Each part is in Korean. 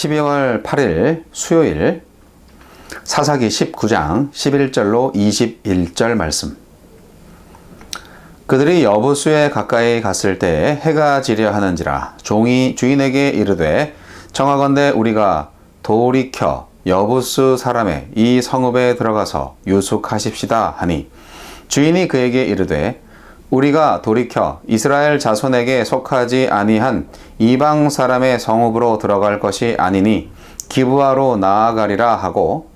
12월 8일 수요일 사사기 19장 11절로 21절 말씀. 그들이 여부수에 가까이 갔을 때에 해가 지려 하는지라 종이 주인에게 이르되 청하건대 우리가 돌이켜 여부수 사람의 이 성읍에 들어가서 유숙하십시다 하니 주인이 그에게 이르되 우리가 돌이켜 이스라엘 자손에게 속하지 아니한 이방 사람의 성읍으로 들어갈 것이 아니니 기브아로 나아가리라 하고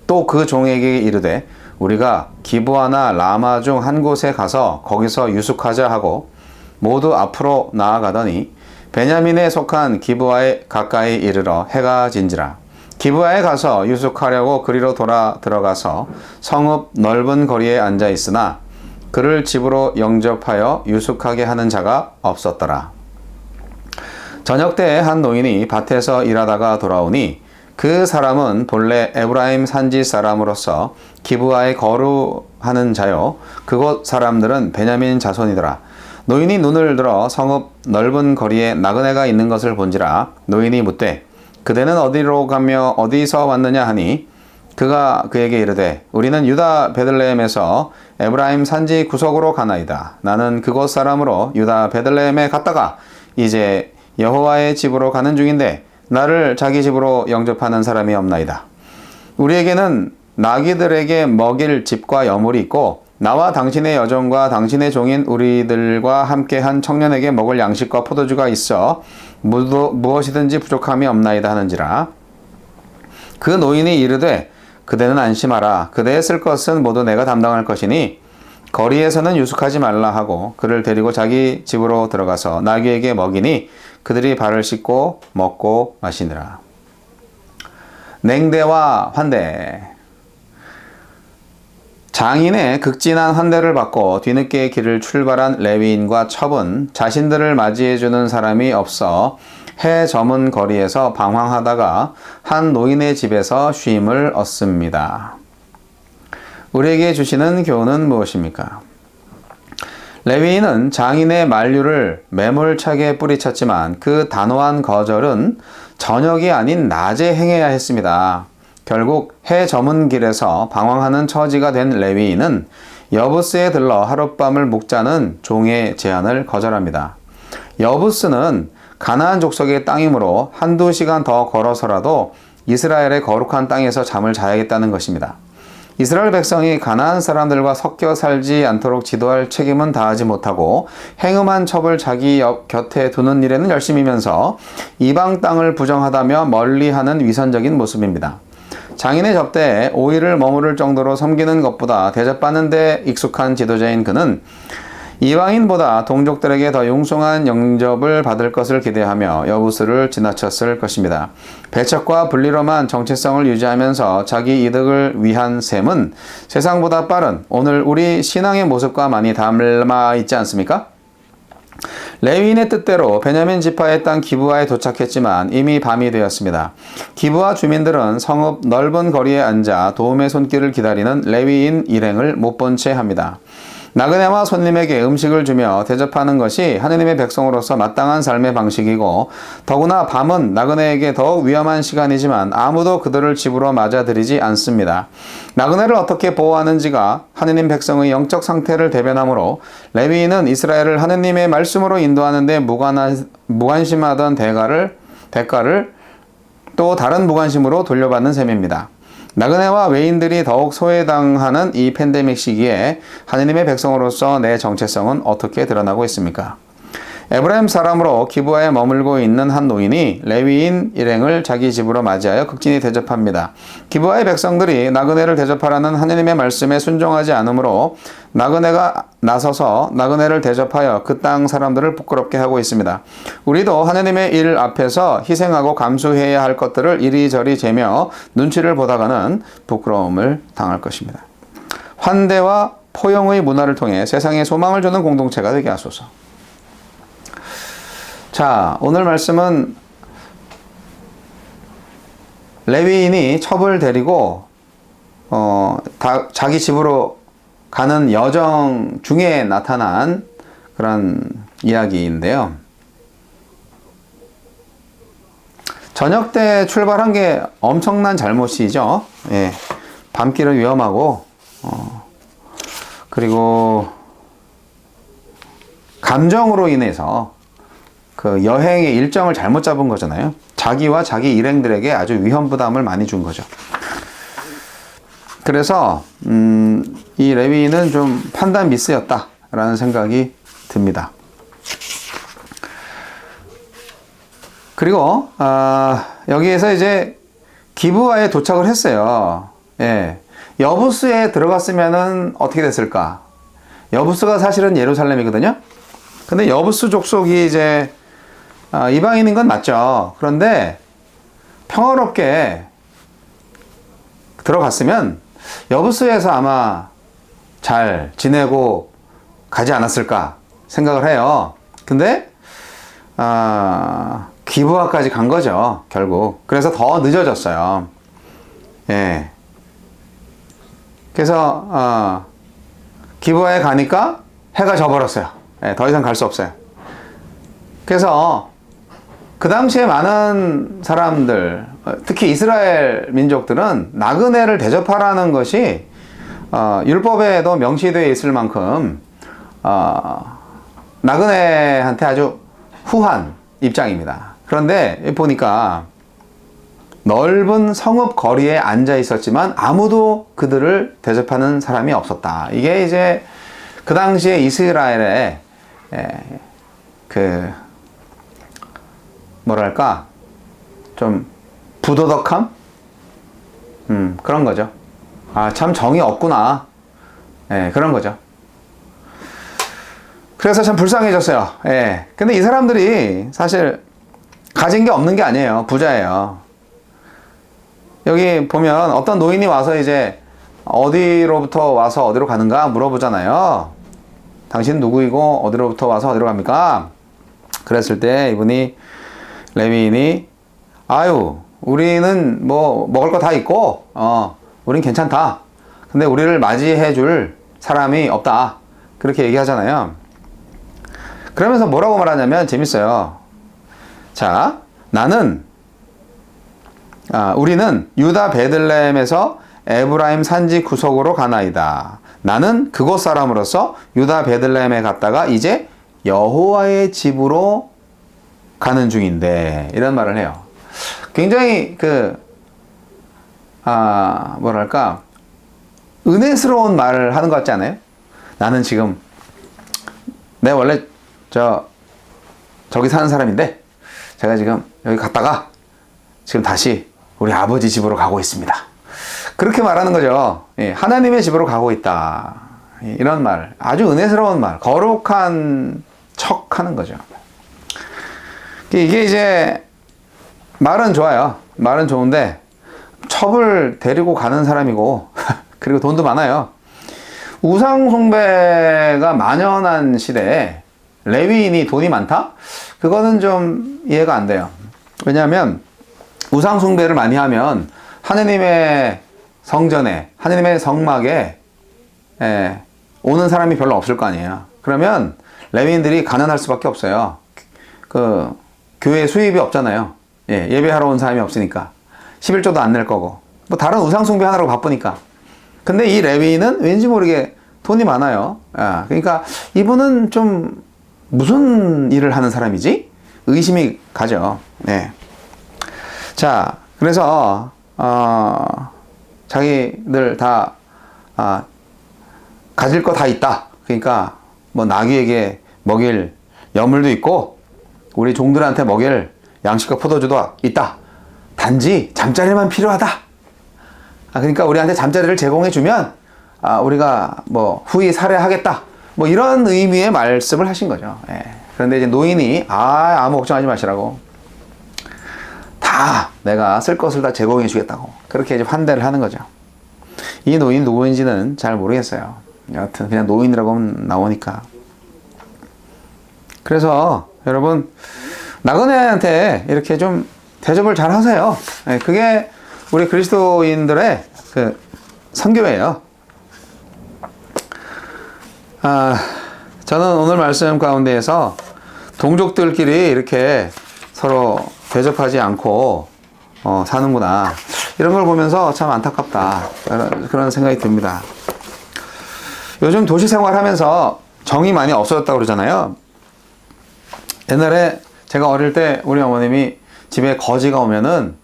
또 그 종에게 이르되 우리가 기브아나 라마 중 한 곳에 가서 거기서 유숙하자 하고 모두 앞으로 나아가더니 베냐민에 속한 기브아에 가까이 이르러 해가 진지라 기브아에 가서 유숙하려고 그리로 돌아 들어가서 성읍 넓은 거리에 앉아 있으나 그를 집으로 영접하여 유숙하게 하는 자가 없었더라. 저녁 때에 한 노인이 밭에서 일하다가 돌아오니 그 사람은 본래 에브라임 산지 사람으로서 기브아에 거류하는 자요 그곳 사람들은 베냐민 자손이더라. 노인이 눈을 들어 성읍 넓은 거리에 나그네가 있는 것을 본지라 노인이 묻되 그대는 어디로 가며 어디서 왔느냐 하니 그가 그에게 이르되 우리는 유다 베들레헴에서 에브라임 산지 구석으로 가나이다. 나는 그곳 사람으로 유다 베들레헴에 갔다가 이제 여호와의 집으로 가는 중인데 나를 자기 집으로 영접하는 사람이 없나이다. 우리에게는 나귀들에게 먹일 집과 여물이 있고 나와 당신의 여종과 당신의 종인 우리들과 함께한 청년에게 먹을 양식과 포도주가 있어 무엇이든지 부족함이 없나이다 하는지라. 그 노인이 이르되 그대는 안심하라. 그대의 쓸 것은 모두 내가 담당할 것이니 거리에서는 유숙하지 말라 하고 그를 데리고 자기 집으로 들어가서 나귀에게 먹이니 그들이 발을 씻고 먹고 마시니라. 냉대와 환대. 장인의 극진한 환대를 받고 뒤늦게 길을 출발한 레위인과 첩은 자신들을 맞이해주는 사람이 없어 해 저문 거리에서 방황하다가 한 노인의 집에서 쉼을 얻습니다. 우리에게 주시는 교훈은 무엇입니까? 레위인은 장인의 만류를 매몰차게 뿌리쳤지만 그 단호한 거절은 저녁이 아닌 낮에 행해야 했습니다. 결국 해 저문 길에서 방황하는 처지가 된 레위인은 여부스에 들러 하룻밤을 묵자는 종의 제안을 거절합니다. 여부스는 가나안 족속의 땅이므로 한두 시간 더 걸어서라도 이스라엘의 거룩한 땅에서 잠을 자야겠다는 것입니다. 이스라엘 백성이 가나안 사람들과 섞여 살지 않도록 지도할 책임은 다하지 못하고 행음한 첩을 자기 곁에 두는 일에는 열심이면서 이방 땅을 부정하다며 멀리하는 위선적인 모습입니다. 장인의 접대에 5일을 머무를 정도로 섬기는 것보다 대접받는 데 익숙한 지도자인 그는 이방인보다 동족들에게 더 융숭한 영접을 받을 것을 기대하며 여부수를 지나쳤을 것입니다. 배척과 분리로만 정체성을 유지하면서 자기 이득을 위한 셈은 세상보다 빠른 오늘 우리 신앙의 모습과 많이 닮아 있지 않습니까? 레위인의 뜻대로 베냐민 지파의 땅 기브아에 도착했지만 이미 밤이 되었습니다. 기브아 주민들은 성읍 넓은 거리에 앉아 도움의 손길을 기다리는 레위인 일행을 못 본 채 합니다. 나그네와 손님에게 음식을 주며 대접하는 것이 하느님의 백성으로서 마땅한 삶의 방식이고 더구나 밤은 나그네에게 더욱 위험한 시간이지만 아무도 그들을 집으로 맞아들이지 않습니다. 나그네를 어떻게 보호하는지가 하느님 백성의 영적 상태를 대변하므로 레위인은 이스라엘을 하느님의 말씀으로 인도하는 데 무관심하던 대가를 또 다른 무관심으로 돌려받는 셈입니다. 나그네와 외인들이 더욱 소외당하는 이 팬데믹 시기에 하느님의 백성으로서 내 정체성은 어떻게 드러나고 있습니까? 에브라임 사람으로 기브아에 머물고 있는 한 노인이 레위인 일행을 자기 집으로 맞이하여 극진히 대접합니다. 기브아의 백성들이 나그네를 대접하라는 하느님의 말씀에 순종하지 않으므로 나그네가 나서서 나그네를 대접하여 그 땅 사람들을 부끄럽게 하고 있습니다. 우리도 하느님의 일 앞에서 희생하고 감수해야 할 것들을 이리저리 재며 눈치를 보다가는 부끄러움을 당할 것입니다. 환대와 포용의 문화를 통해 세상에 소망을 주는 공동체가 되게 하소서. 자, 오늘 말씀은 레위인이 첩을 데리고 자기 집으로 가는 여정 중에 나타난 그런 이야기인데요. 저녁 때 출발한 게 엄청난 잘못이죠. 예. 밤길은 위험하고, 그리고 감정으로 인해서 그 여행의 일정을 잘못 잡은 거잖아요. 자기와 자기 일행들에게 아주 위험 부담을 많이 준 거죠. 그래서 이 레위인은 좀 판단 미스였다라는 생각이 듭니다. 그리고 여기에서 이제 기브아에 도착을 했어요. 예. 여부스에 들어갔으면은 어떻게 됐을까? 여부스가 사실은 예루살렘이거든요. 근데 여부스 족속이 이제 이방인인 건 맞죠. 그런데 평화롭게 들어갔으면 여부스에서 아마 잘 지내고 가지 않았을까 생각을 해요. 근데 기브아까지 간 거죠, 결국. 그래서 더 늦어졌어요. 예. 그래서 기브아에 가니까 해가 져버렸어요. 예, 더 이상 갈 수 없어요. 그래서 그 당시에 많은 사람들, 특히 이스라엘 민족들은 나그네를 대접하라는 것이 율법에도 명시되어 있을 만큼 나그네한테 아주 후한 입장입니다. 그런데 보니까 넓은 성읍 거리에 앉아 있었지만 아무도 그들을 대접하는 사람이 없었다. 이게 이제 그 당시에 이스라엘의 그 뭐랄까 좀 부도덕함? 그런 거죠. 아, 참 정이 없구나. 예, 그런 거죠. 그래서 참 불쌍해졌어요. 예. 근데 이 사람들이 사실 가진 게 없는 게 아니에요. 부자예요. 여기 보면 어떤 노인이 와서 이제 어디로부터 와서 어디로 가는가 물어보잖아요. 당신 누구이고 어디로부터 와서 어디로 갑니까? 그랬을 때 이분이 레위인이 아유 우리는 뭐 먹을 거 다 있고 우린 괜찮다. 근데 우리를 맞이해 줄 사람이 없다. 그렇게 얘기하잖아요. 그러면서 뭐라고 말하냐면 재밌어요. 자, 우리는 유다 베들레헴에서 에브라임 산지 구석으로 가나이다. 나는 그곳 사람으로서 유다 베들레헴에 갔다가 이제 여호와의 집으로 가는 중인데 이런 말을 해요. 굉장히 뭐랄까 은혜스러운 말을 하는 것 같지 않아요? 나는 지금 내가 원래 저기 사는 사람인데 제가 지금 여기 갔다가 지금 다시 우리 아버지 집으로 가고 있습니다. 그렇게 말하는 거죠. 예, 하나님의 집으로 가고 있다. 이런 말, 아주 은혜스러운 말, 거룩한 척 하는 거죠. 이게 이제 말은 좋아요. 말은 좋은데 첩을 데리고 가는 사람이고 그리고 돈도 많아요. 우상 숭배가 만연한 시대에 레위인이 돈이 많다? 그거는 좀 이해가 안 돼요. 왜냐하면 우상 숭배를 많이 하면 하느님의 성전에, 하느님의 성막에 오는 사람이 별로 없을 거 아니에요. 그러면 레위인들이 가난할 수밖에 없어요. 교회 수입이 없잖아요. 예, 예배하러 온 사람이 없으니까 11조도 안 낼 거고 뭐 다른 우상 숭배 하느라고 바쁘니까. 근데 이 레위인은 왠지 모르게 돈이 많아요. 그러니까 이분은 좀 무슨 일을 하는 사람이지? 의심이 가죠. 네. 자, 그래서 자기들 다 가질 거 다 있다. 그러니까 뭐 나귀에게 먹일 여물도 있고 우리 종들한테 먹일 양식과 포도주도 있다. 단지 잠자리만 필요하다. 그러니까 우리한테 잠자리를 제공해 주면 우리가 뭐 후히 살해하겠다. 뭐 이런 의미의 말씀을 하신 거죠. 예. 그런데 이제 노인이 아무 걱정하지 마시라고 다 내가 쓸 것을 다 제공해 주겠다고 그렇게 이제 환대를 하는 거죠. 이 노인 누구인지는 잘 모르겠어요. 여하튼 그냥 노인이라고 나오니까. 그래서 여러분 나그네한테 이렇게 좀 대접을 잘 하세요. 예, 그게 우리 그리스도인들의 그 선교예요. 저는 오늘 말씀 가운데에서 동족들끼리 이렇게 서로 대접하지 않고 사는구나. 이런 걸 보면서 참 안타깝다. 그런 생각이 듭니다. 요즘 도시 생활하면서 정이 많이 없어졌다고 그러잖아요. 옛날에 제가 어릴 때 우리 어머님이 집에 거지가 오면은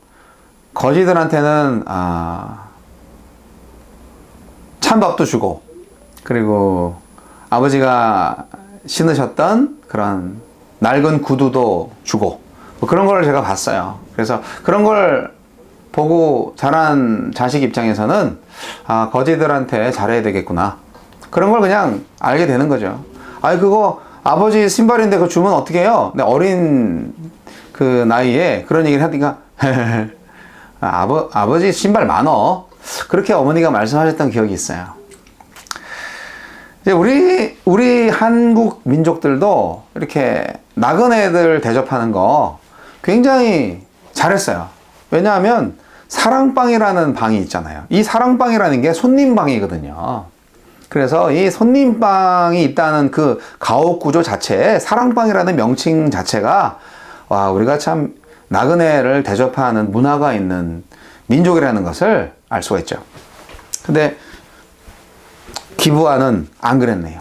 거지들한테는 찬밥도 주고, 그리고 아버지가 신으셨던 그런 낡은 구두도 주고, 뭐 그런 걸 제가 봤어요. 그래서 그런 걸 보고 자란 자식 입장에서는 거지들한테 잘해야 되겠구나, 그런 걸 그냥 알게 되는 거죠. 그거 아버지 신발인데 그거 주면 어떻게 해요? 근데 어린 그 나이에 그런 얘기를 하니까 아버지 신발 많어, 그렇게 어머니가 말씀하셨던 기억이 있어요. 이제 우리 한국 민족들도 이렇게 나그네들 대접하는 거 굉장히 잘했어요. 왜냐하면 사랑방이라는 방이 있잖아요. 이 사랑방이라는 게 손님방이거든요. 그래서 이 손님방이 있다는 그 가옥 구조 자체에 사랑방이라는 명칭 자체가, 와, 우리가 참 나그네를 대접하는 문화가 있는 민족이라는 것을 알 수가 있죠. 근데 기브아는 안 그랬네요.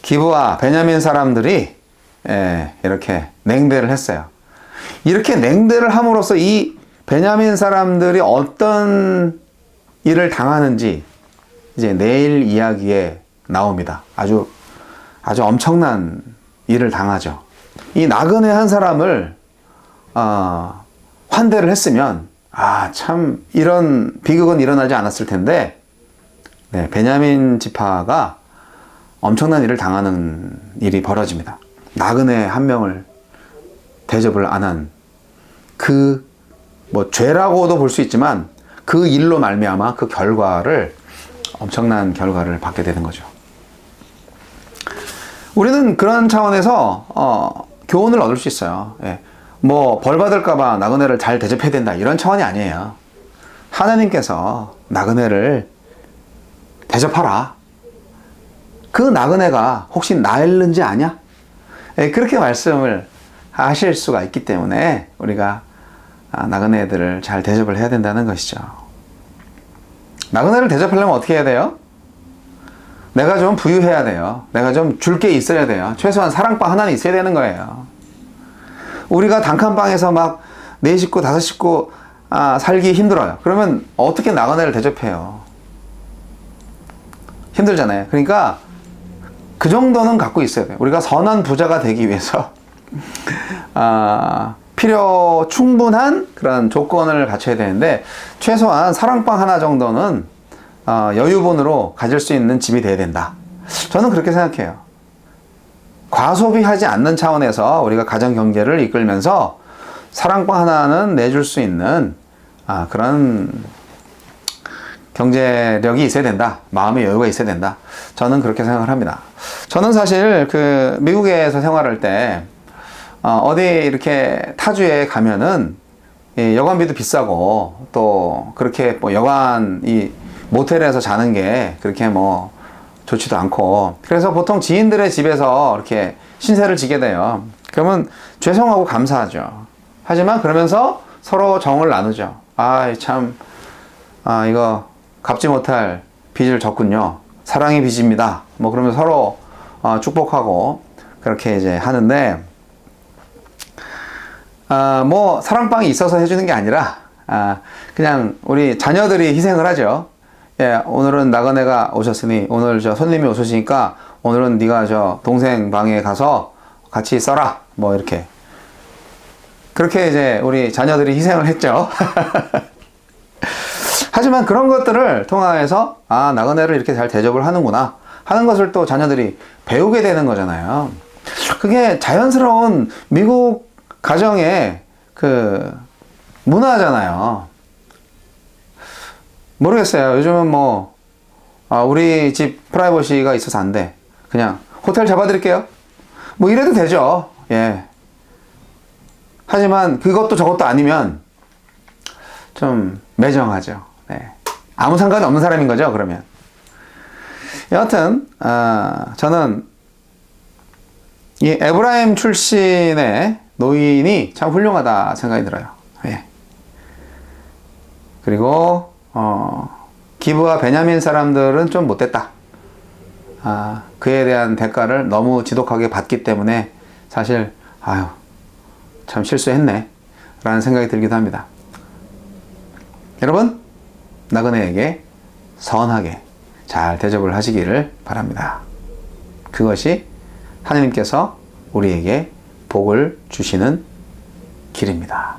기브아 베냐민 사람들이 이렇게 냉대를 했어요. 이렇게 냉대를 함으로써 이 베냐민 사람들이 어떤 일을 당하는지 이제 내일 이야기에 나옵니다. 아주 엄청난 일을 당하죠. 이 나그네 한 사람을 환대를 했으면 참 이런 비극은 일어나지 않았을 텐데, 베냐민 지파가 엄청난 일을 당하는 일이 벌어집니다. 나그네 한 명을 대접을 안 한 죄라고도 볼 수 있지만 그 일로 말미암아 그 엄청난 결과를 받게 되는 거죠. 우리는 그런 차원에서 교훈을 얻을 수 있어요. 벌 받을까봐 나그네를 잘 대접해야 된다, 이런 차원이 아니에요. 하나님께서 나그네를 대접하라. 그 나그네가 혹시 나 잃는지 아냐? 그렇게 말씀을 하실 수가 있기 때문에 우리가 나그네들을 잘 대접을 해야 된다는 것이죠. 나그네를 대접하려면 어떻게 해야 돼요? 내가 좀 부유해야 돼요. 내가 좀 줄 게 있어야 돼요. 최소한 사랑방 하나는 있어야 되는 거예요. 우리가 단칸방에서 막 4식구, 5식구 살기 힘들어요. 그러면 어떻게 나그네를 대접해요? 힘들잖아요. 그러니까 그 정도는 갖고 있어야 돼요. 우리가 선한 부자가 되기 위해서 필요 충분한 그런 조건을 갖춰야 되는데, 최소한 사랑방 하나 정도는 여유분으로 가질 수 있는 집이 돼야 된다. 저는 그렇게 생각해요. 과소비하지 않는 차원에서 우리가 가정 경제를 이끌면서 사랑방 하나는 내줄 수 있는 그런 경제력이 있어야 된다. 마음의 여유가 있어야 된다. 저는 그렇게 생각을 합니다. 저는 사실 미국에서 생활할 때 어디 이렇게 타주에 가면은 여관비도 비싸고, 또 그렇게 여관 모텔에서 자는 게 그렇게 좋지도 않고, 그래서 보통 지인들의 집에서 이렇게 신세를 지게 돼요. 그러면 죄송하고 감사하죠. 하지만 그러면서 서로 정을 나누죠. 이거 갚지 못할 빚을 졌군요. 사랑의 빚입니다. 그러면 서로 축복하고 그렇게 이제 하는데, 사랑방이 있어서 해주는 게 아니라, 그냥 우리 자녀들이 희생을 하죠. 오늘은 나그네가 오셨으니, 오늘 손님이 오셨으니까, 오늘은 네가 동생 방에 가서 같이 써라. 이렇게. 그렇게 이제 우리 자녀들이 희생을 했죠. 하지만 그런 것들을 통해서, 나그네를 이렇게 잘 대접을 하는구나 하는 것을 또 자녀들이 배우게 되는 거잖아요. 그게 자연스러운 미국 가정의 문화잖아요. 모르겠어요. 요즘은 우리 집 프라이버시가 있어서 안 돼, 그냥 호텔 잡아드릴게요, 이래도 되죠. 하지만 그것도 저것도 아니면 좀 매정하죠. 아무 상관이 없는 사람인 거죠, 그러면. 여하튼 저는 이 에브라임 출신의 노인이 참 훌륭하다 생각이 들어요. 예. 그리고 기브와 베냐민 사람들은 좀 못됐다. 그에 대한 대가를 너무 지독하게 받기 때문에 사실 참 실수했네 라는 생각이 들기도 합니다. 여러분, 나그네에게 선하게 잘 대접을 하시기를 바랍니다. 그것이 하나님께서 우리에게 복을 주시는 길입니다.